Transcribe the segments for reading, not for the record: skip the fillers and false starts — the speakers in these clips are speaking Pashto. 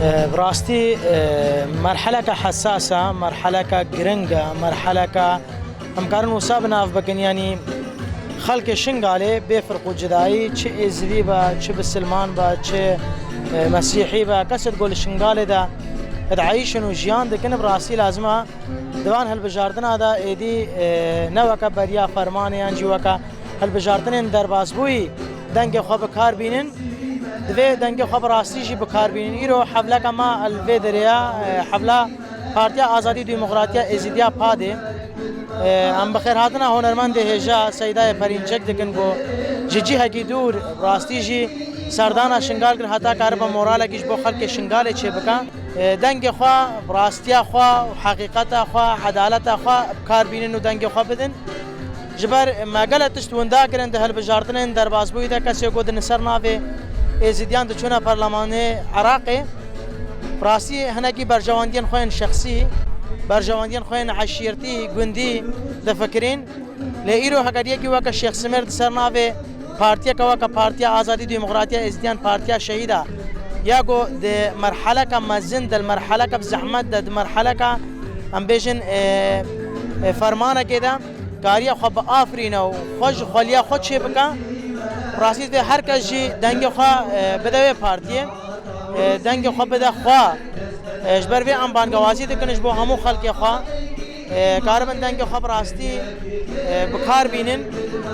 براستي مرحلة حساسة، مرحلة جرنجة، مرحلة همكارن وصابنا في بكن يعني خلق شنغالي بيفرقوا جداي تش إزري با تش بسلمان با تش مسيحي با كسر تقول شنغالي دا عايشن وجيان دكن براسي لازمه دوان هالبجاردن هذا ايدي نوكا بريا فرمانيان جوكا هالبجاردن درباز بوي دنگ خو بکار بینن دوی دنگ خو براستی جی بکار بینن ایرو حفله کما الودریا حفله پارتیا آزادی دموکراتیا ازیدیا پاده ام بخیر هاتنا هنرمند هجا سیدای پرینچک دکن گو جی هکی دور براستی جی سردانا شنگال کر حتا کار با مورال کیش بو خلق شنگال چه بکا دنگ خو براستیا خو حقیقت خو عدالت خو کار بینن و دنگ خو بدن جبر ما قالتش توندا كرن ده هالبجارتن درباز بوي ده كسي قود نصر نافي ازيديان دچونا برلماني عراقي براسي هناكي برجواندين خوين شخصي برجواندين خوين عشيرتي گوندي ده فكرين لايرو هكاديه كي وك الشيخ سمير دسر نافي بارتيا كواكا بارتيا ازادي ديمقراطيه ازيديان بارتيا شهيده ياغو ده مرحله كمزن ده المرحله كبزحمت ده مرحله ك ام بيجن فرمانه كده کاریا خو آفرینه و خوش خالیا خود چه بکن راستی به هر کسی دنگ خو بده پارتیه دنگ خو بده خو اجبر به ام بانگوازی دکنش با همو خلق خو کارمن دنگ خو راستی بکار بینن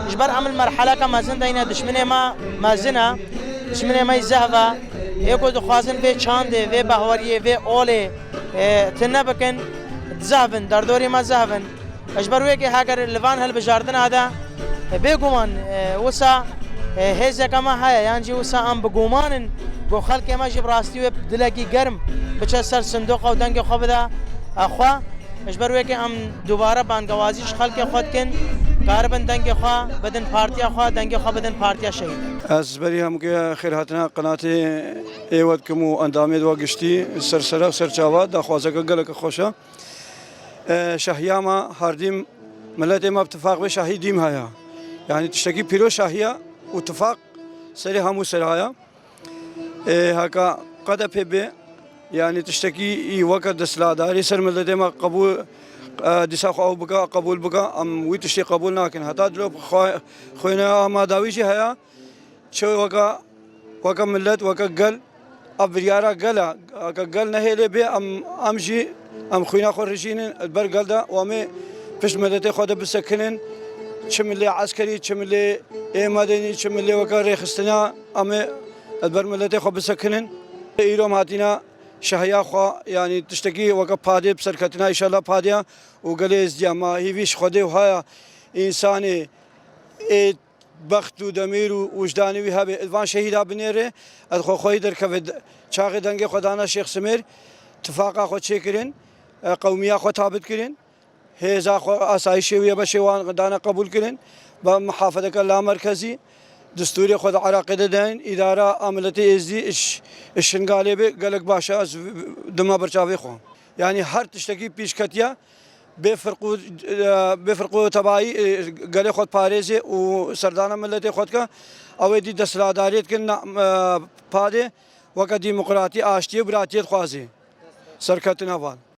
اجبر عمل مرحله کا مزن دینه دشمن ما مزنه دشمن ما زهوا یکو دخوازن به چاند و بهوریه و اوله تنه بکن زهون در دوری ما زهون اجبر ويكي هاجر اللفان هالبجاردن هذا بيقومان وسا هزا كما هيا يعني وسا ام بقومان بو خلق ما جيب راستي بدلاقي قرم بتشسر صندوق او دنگ خو بدا اخوا اجبر ويكي ام دوباره بانگوازيش خلق خود كن كاربن دنگ خو بدن بارتيا خو دنگ خو بدن بارتيا شهيد از بري هم خير هاتنا قناتي ايودكم اندامي دوغشتي سرسره سرچاوا دا خوازه گلک خوشا شهياما هارديم ملت ما اتفاق به شهيديم هيا يعني تشتكي بيرو شهيا واتفاق سري همو سرايا هكا قد به يعني تشتكي وقت دسلاداري سر ملت ما قبول دساخ او بقى قبول بقى ام ويتشتي قبول لكن حتى دلو خوينا ما داويشي هيا شو وقا ملت وقا قل ابريارا قل نهيلي بي امشي ام خوينا خرجين البرقل ده وامي فيش مدته خود بسكنن شملي عسكري شملي مدني شملي وكاري خستنا ام البرملته خود بسكنن ايرو ماتينا شهيا خو يعني تشتكي وك بادي بسركتنا ان شاء الله باديا وقليز جما هيفيش خدي وهاي انساني بخت و دمیر و وجدانی وی هبه ادوان شهیدا بنیره ادخو خوی در کفد چاقی دنگ خدانا شیخ سمیر اتفاقا خود چه کرن قومیا خود ثابت کرن هزا خو آسایشی وی بشوان دانا قبول کرن با محافظه کلا مرکزی دستوری خود عراقی دادن اداره عملتی ازدی اشنگالی به گلک باشه از دما برچاوی خو یعنی هر تشتکی پیش کتیا بفرقو تبعي قال خود باريزي وسردانا ملتي خودك او دي دسلاداريت كن بادي وقت ديمقراطي اشتي براتيت خوازي سركتنا فال